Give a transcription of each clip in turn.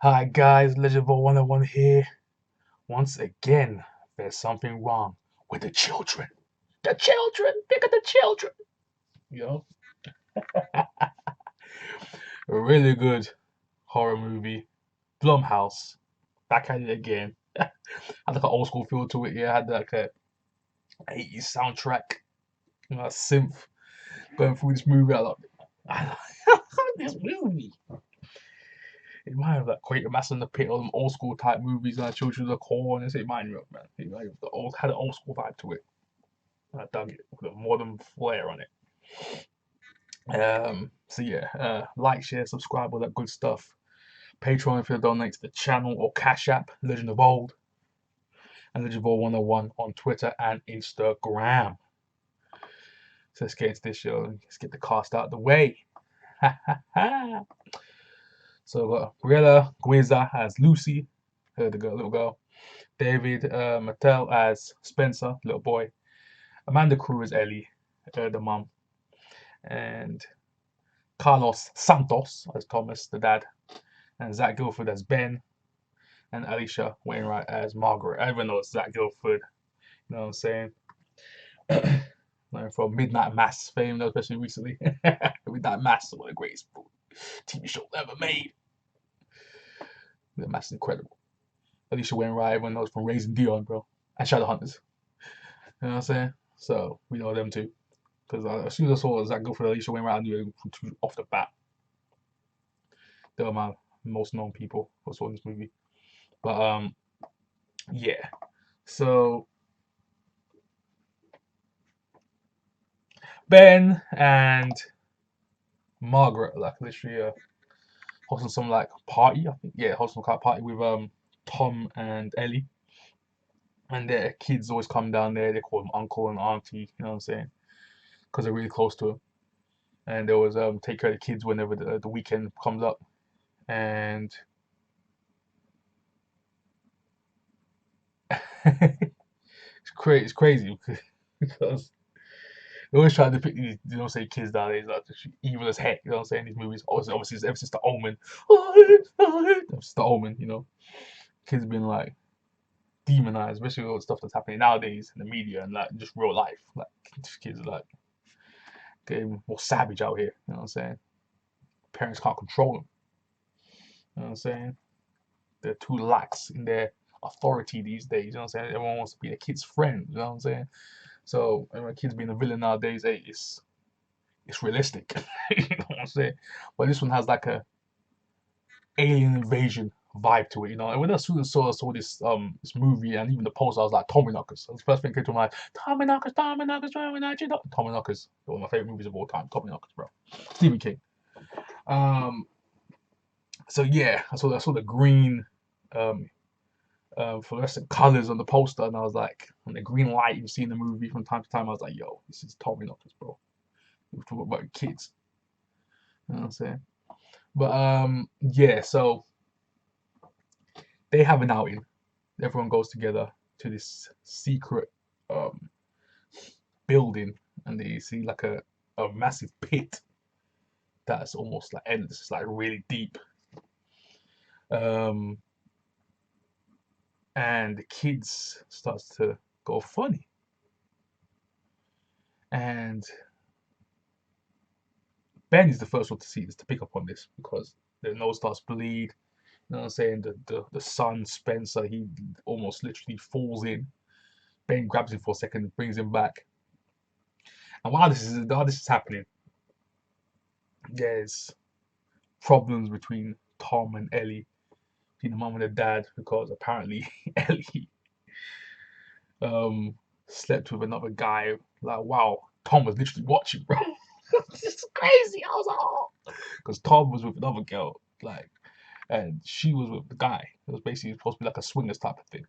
Hi guys, Legendable 101 here. Once again, there's something wrong with the children. The children! Think of the children! You know? A really good horror movie. Blumhouse. Back at it again. Had like an old school feel to it, yeah. Had like a 80s soundtrack. A synth going through this movie. I love this movie. It reminded me of like Quaker Mass in the Pit or them old school type movies like Children of the Corn. It reminded me of, man. It reminded me of the old, had an old school vibe to it. I dug it with a modern flair on it. So yeah, like, share, subscribe, all that good stuff. Patreon if you donate to the channel or Cash App, Legend of Old, and Legend of Old 101 on Twitter and Instagram. So let's get into this show. Let's get the cast out of the way. So we've got Briella Guiza as Lucy, the little girl. David Mattel as Spencer, little boy. Amanda Crew as Ellie, the mum. And Carlos Santos as Thomas, the dad. And Zach Guilford as Ben. And Alicia Wainwright as Margaret. Everyone knows Zach Guilford, you know what I'm saying? From Midnight Mass fame, especially recently. Midnight Mass, one of the greatest TV shows ever made. Midnight Mass is incredible. Alicia Wainwright, everyone knows from Raising Dion, bro. And Shadowhunters. You know what I'm saying? So we know them too. Because as soon as I saw Zach Guilford and Alicia Wainwright, I knew it from two off the bat. They were my most known people who saw this movie. But yeah. So Ben and Margaret like literally hosting some like party, I think. Yeah, hosting some kind of party with Tom and Ellie. And their kids always come down there. They call them uncle and auntie, you know what I'm saying? Because they're really close to them. And they always take care of the kids whenever the weekend comes up. And it's crazy because they always try to depict these, you know, say kids nowadays like evil as heck. You know what I'm saying? These movies, obviously, ever since the Omen, ever since the Omen, you know, kids been like demonized, especially all the stuff that's happening nowadays in the media and like just real life. Like kids are like getting more savage out here. You know what I'm saying? Parents can't control them. You know what I'm saying? They're too lax in their authority these days. You know what I'm saying? Everyone wants to be a kid's friend. You know what I'm saying? So when kids being a villain nowadays, hey, it's realistic. You know what I'm saying? But this one has like a alien invasion vibe to it, you know. And when I soon saw this movie and even the poster, I was like Tommy Knockers. That's the first thing that came to my mind. Tommy Knockers, Tommy Knockers, Tommy Knockers, Tommy Knockers. One of my favorite movies of all time. Tommy Knockers, bro. Stephen King. Um. So yeah, I saw the green, um, fluorescent colors on the poster, and I was like, on the green light you see in the movie from time to time, I was like, yo, this is Tommy Knockers, bro. We're talking about kids. You know what I'm saying? But yeah. So they have an outing. Everyone goes together to this secret um, building, and they see like a massive pit that's almost like endless. It's like really deep. Um, and the kids starts to go funny, and Ben is the first one to see this, to pick up on this, because the nose starts to bleed. You know what I'm saying? The son Spencer, he almost literally falls in. Ben grabs him for a second, brings him back. And while this is happening, there's problems between Tom and Ellie, between the mum and the dad, because apparently Ellie um slept with another guy. Like, wow, Tom was literally watching, bro. This is crazy. I was like, oh, because Tom was with another girl, like, and she was with the guy. It was basically supposed to be like a swingers type of thing.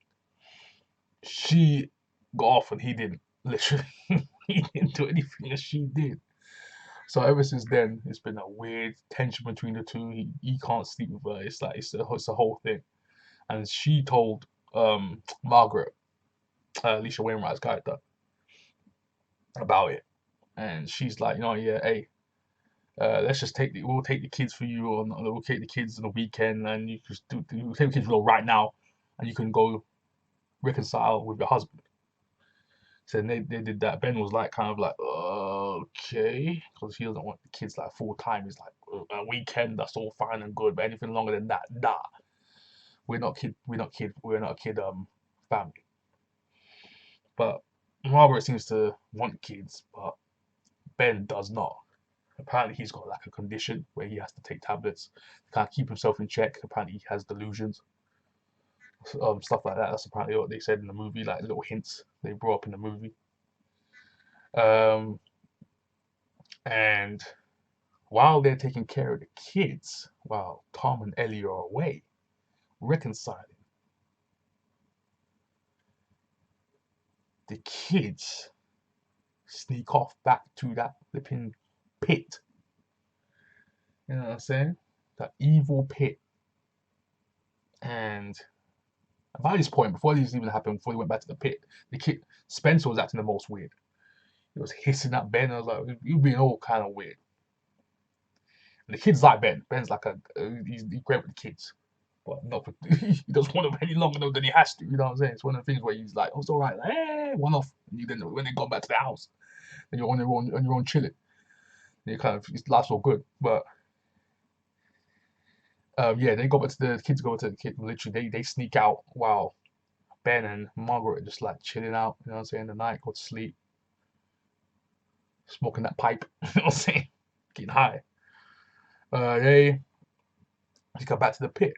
She got off and he didn't. Literally, he didn't do anything as she did. So ever since then, it's been a weird tension between the two. He can't sleep with her. It's like it's a whole thing. And she told Margaret, Alicia Wainwright's character, about it, and she's like, yeah, hey, Let's just we'll take the kids for you, or we'll take the kids on the weekend, and you just we'll take the kids right now, and you can go reconcile with your husband. So they did that. Ben was like, kind of like, okay, because he doesn't want the kids like full time. He's like, a weekend, that's all fine and good, but anything longer than that, nah. We're not a kid family. But Margaret seems to want kids, but Ben does not. Apparently, he's got like a condition where he has to take tablets to kind of keep himself in check. Apparently, he has delusions, stuff like that. That's apparently what they said in the movie, like little hints they brought up in the movie. Um, and while they're taking care of the kids, while Tom and Ellie are away reconciling, the kids sneak off back to that flipping pit. You know what I'm saying? That evil pit. And by this point, before this even happened, before he went back to the pit, the kid Spencer was acting the most weird. He was hissing at Ben. I was like, "You being all kind of weird." And the kids like Ben. Ben's like he's great with the kids, but not with, he doesn't want them any longer than he has to. You know what I'm saying? It's one of the things where he's like, "Oh, it's all right, like, hey, one off." And you then when they go back to the house, and you're on your own chilling, and you kind of life's all good. But yeah, they go back to the kids. Go to the kid. Literally, they sneak out while Ben and Margaret are just like chilling out. You know what I'm saying? The night, go to sleep, smoking that pipe. You know what I'm saying? Getting high. They go back to the pit.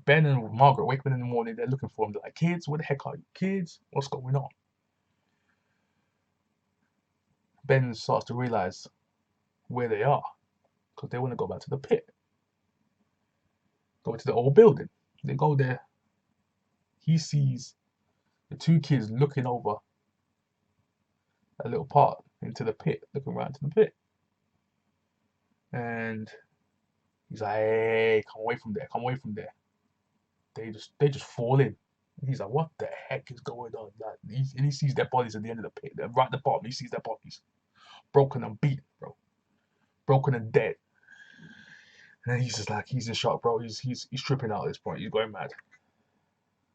Ben and Margaret wake up in the morning. They're looking for him. They're like, "Kids, where the heck are you? Kids, what's going on?" Ben starts to realize where they are because they want to go back to the pit, go to the old building. They go there. He sees the two kids looking over a little part into the pit, looking right into the pit. And he's like, "Hey, come away from there, come away from there." They just fall in. And he's like, "What the heck is going on?" Like, and he sees their bodies at the end of the pit. They're right at the bottom. He sees their bodies. Broken and beaten, bro. Broken and dead. And then he's just like, he's in shock, bro. He's tripping out at this point. He's going mad.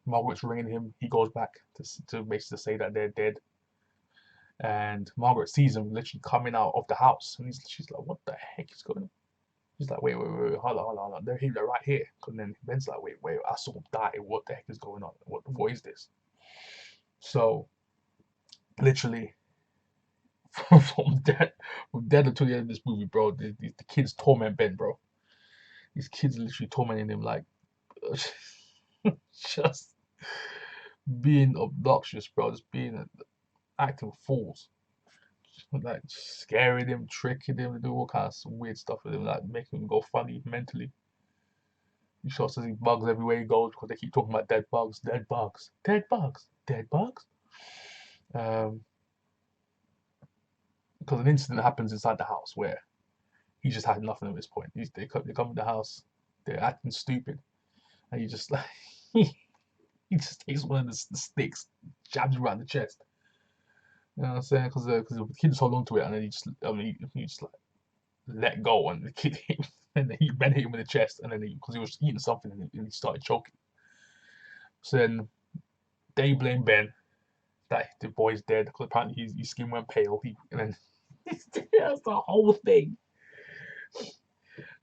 Margaret's ringing him. He goes back to basically say that they're dead. And Margaret sees him literally coming out of the house. And she's like, "What the heck is going on?" He's like, wait, hold on. They're here, they're right here. And then Ben's like, wait, I saw him die. What the heck is going on? What is this? So, literally, from dead until the end of this movie, bro, the kids torment Ben, bro. These kids are literally tormenting him, like, just being obnoxious, bro. Just being acting fools. Like, scaring him, tricking him, do all kinds of weird stuff with him, like, making him go funny mentally. He starts to see bugs everywhere he goes because they keep talking about dead bugs, dead bugs, dead bugs, dead bugs. Because an incident happens inside the house where he's just had nothing at this point. They come in the house, they're acting stupid, and he just like he just takes one of the sticks, jabs him around the chest. You know what I'm saying? Because the kid just hold on to it, and then he just like let go, and the kid and then Ben hit him in the chest, and then because he was eating something, and he started choking. So then they blame Ben that the boy's dead because apparently his skin went pale. And then that's the whole thing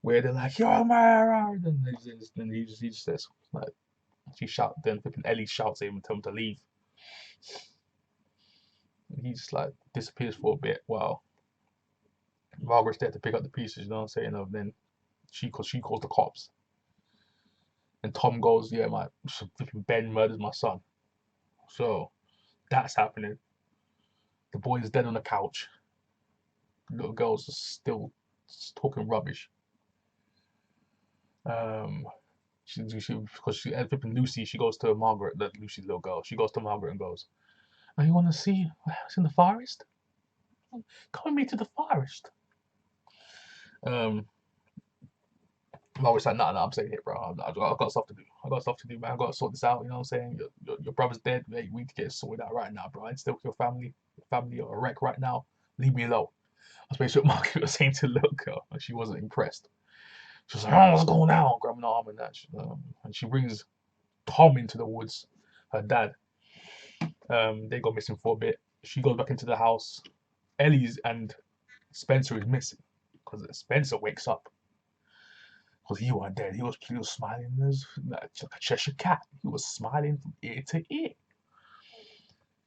where they're like, "You're a murderer," and he just says like, she shouts. Then flipping Ellie shouts at him and tells him to leave. And he just like disappears for a bit while Margaret's there to pick up the pieces. You know what I'm saying? And then she calls the cops. And Tom goes, "Yeah, my Ben murders my son." So that's happening. The boy is dead on the couch. The little girl's just still talking rubbish. Because she ends up in Lucy, she goes to Margaret, that Lucy's little girl. She goes to Margaret and goes, "Oh, you want to see what's in the forest? Come with me to the forest." Um, Margaret's like, "Nah, I'm staying here, bro. I've got stuff to do. I got stuff to do, man. I got to sort this out. You know what I'm saying? Your brother's dead. Mate, we need to get it sorted out right now, bro. I still with your family. Your family are a wreck right now. Leave me alone." I suppose what Margaret was saying to the little girl, and she wasn't impressed. She was like, "Oh, what's going on?" Grabbing her arm and that. And she brings Tom into the woods, her dad. They go missing for a bit. She goes back into the house. Ellie's and Spencer is missing because Spencer wakes up because he wasn't dead. He was smiling like a Cheshire cat. He was smiling from ear to ear.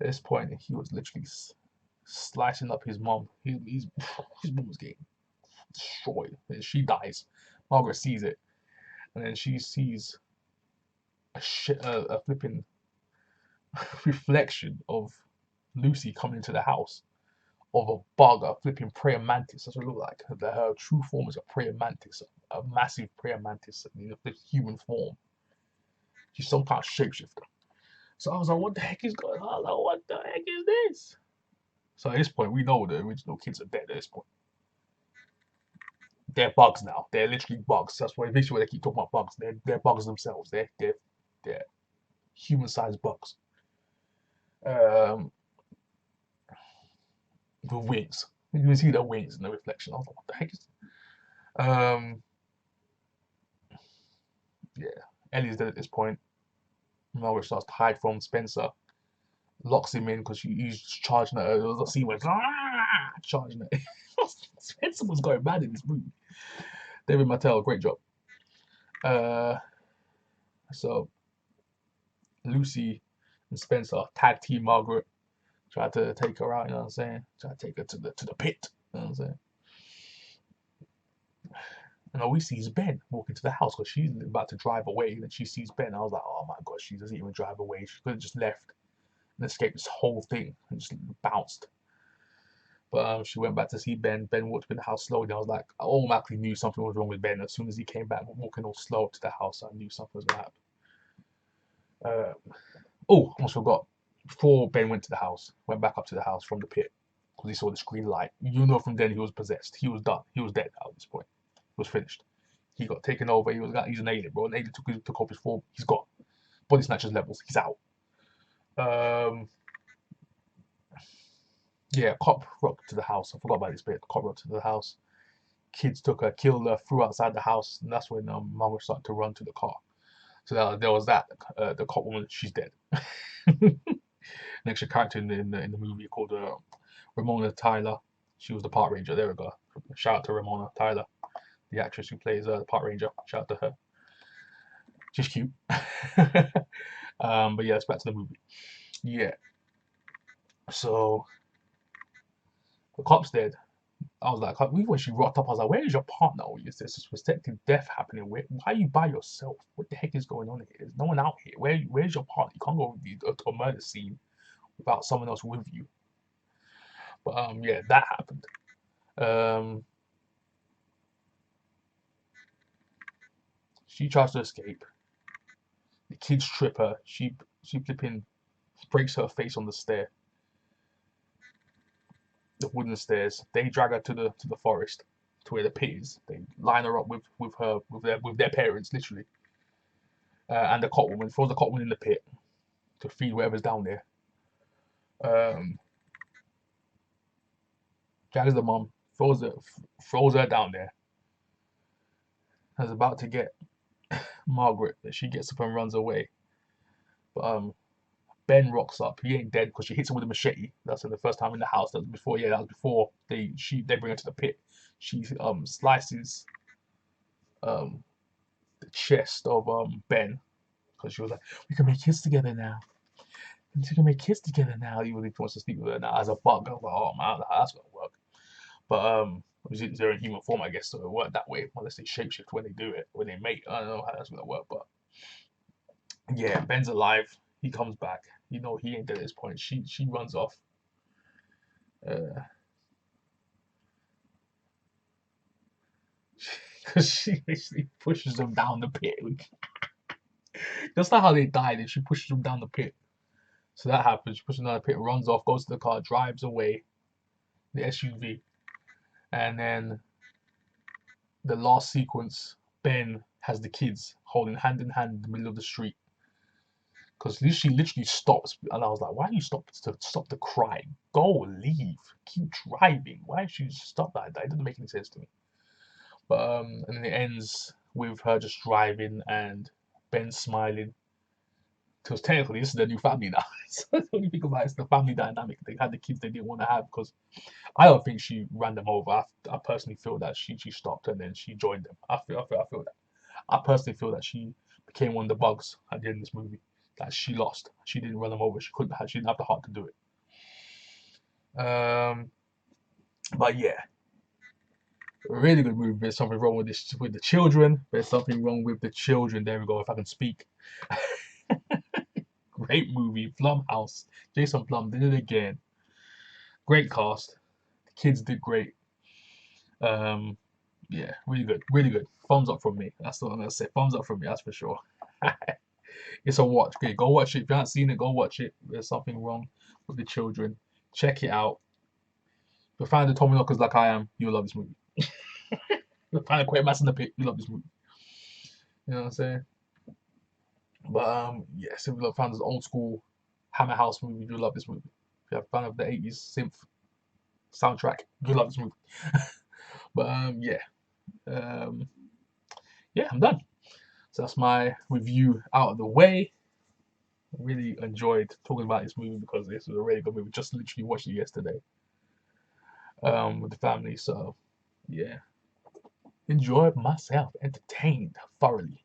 At this point, he was literally slicing up his mom. His mom was getting destroyed. And she dies. Margaret sees it, and then she sees a flipping reflection of Lucy coming into the house of a bug, a flipping prayer mantis. That's what it looked like. Her true form is a prayer mantis, a massive prayer mantis in the human form. She's some kind of shapeshifter. So I was like, what the heck is going on? I was like, what the heck is this? So at this point, we know the original kids are dead at this point. They're bugs now. They're literally bugs. That's why basically they keep talking about bugs. They're bugs themselves. They're human-sized bugs. With wings. You can see their wings in the reflection. I was like, what the heck is yeah. Ellie's dead at this point. Margaret starts to hide from Spencer. Locks him in because he's charging at her. There was a scene where charging at Spencer was going mad in this movie. David Mattel, great job. So Lucy and Spencer tag team Margaret, try to take her out, you know what I'm saying? Try to take her to the pit, you know what I'm saying? And all we see is Ben walking to the house because she's about to drive away, and she sees Ben. I was like, oh my god, she doesn't even drive away. She could have just left and escaped this whole thing and just bounced. But she went back to see Ben. Ben walked in the house slowly. I was like, I automatically knew something was wrong with Ben. As soon as he came back, walking all slow to the house, I knew something was going to happen. Almost forgot. Before Ben went to the house, went back up to the house from the pit, because he saw the green light. You know from then he was possessed. He was done. He was dead at this point. He was finished. He got taken over. He's an alien, bro. An alien took off his form. He's got body snatchers levels. He's out. Yeah, cop rocked to the house. I forgot about this bit. Cop rocked to the house. Kids took her, killed her, threw her outside the house, and that's when Mama started to run to the car. So there was that. The cop woman, she's dead. An extra character in the movie called Ramona Tyler. She was the Park Ranger. There we go. Shout out to Ramona Tyler, the actress who plays the Park Ranger. Shout out to her. She's cute. But yeah, let's back to the movie. Yeah. So the cop's dead. I was like, when she rocked up, I was like, where is your partner? Is there suspected death happening? Why are you by yourself? What the heck is going on here? There's no one out here. Where's your partner? You can't go to a murder scene without someone else with you. But yeah, that happened. She tries to escape. The kids trip her. She flipping breaks her face on the stair. The wooden stairs. They drag her to the forest, to where the pit is. They line her up with their parents, literally. And the cop woman throws the cop woman in the pit to feed whatever's down there. Drags the mom, throws her down there. Is about to get Margaret. She gets up and runs away. But Ben rocks up. He ain't dead because she hits him with a machete. That's the first time in the house. That was before. Yeah, that was before they bring her to the pit. She slices the chest of Ben because she was like, "We can make kids together now. We can make kids together now." He really wants to speak with her now as a bug. I was like, "Oh man, that's gonna work." But they're in human form, I guess, so it worked that way. Unless they shapeshift when they do it, when they mate. I don't know how that's gonna work, but yeah, Ben's alive. He comes back. You know he ain't dead at this point. She runs off. Because she basically pushes him down the pit. That's not how they died. And she pushes him down the pit. So that happens. She pushes him down the pit, runs off, goes to the car, drives away, the SUV, and then the last sequence, Ben has the kids holding hand in hand in the middle of the street. because she literally stops, and I was like, "Why do you stop the crying? Go, leave, keep driving. Why should you stop that? That doesn't make any sense to me." But and then it ends with her just driving and Ben smiling. Because technically, this is their new family now. So when you think about it, it's the family dynamic. They had the kids they didn't want to have because I don't think she ran them over. I personally feel that she stopped and then she joined them. I feel that. I personally feel that she became one of the bugs at the end of this movie. That she lost. She didn't run them over. She didn't have the heart to do it. But yeah, really good movie. There's something wrong with this with the children. There's something wrong with the children. There we go. If I can speak. Great movie. Blumhouse. Jason Blum did it again. Great cast. The kids did great. Um, yeah, really good. Really good. Thumbs up from me. That's what I'm gonna say. Thumbs up from me. That's for sure. It's a watch. Okay, go watch it. If you haven't seen it, go watch it. There's something wrong with the children. Check it out. If you're a fan of the Tommy Knockers like I am, you'll love this movie. If you're a fan of Quatermass in the Pit, you love this movie. You know what I'm saying? But yes, if you're a fan of this old school Hammer House movie, you'll love this movie. If you're a fan of the 80s synth soundtrack, you'll love this movie. But um, yeah, I'm done. So that's my review out of the way. Really enjoyed talking about this movie because this was a really good movie. Just literally watched it yesterday with the family. So yeah, enjoyed myself, entertained thoroughly.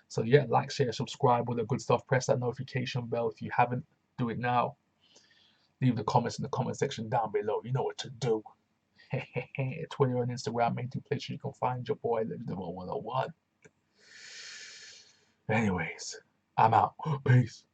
So yeah, like, share, subscribe, all that good stuff. Press that notification bell if you haven't. Do it now. Leave the comments in the comment section down below. You know what to do. Twitter and Instagram, main two places you can find your boy Lives the 101. Anyways, I'm out. Peace.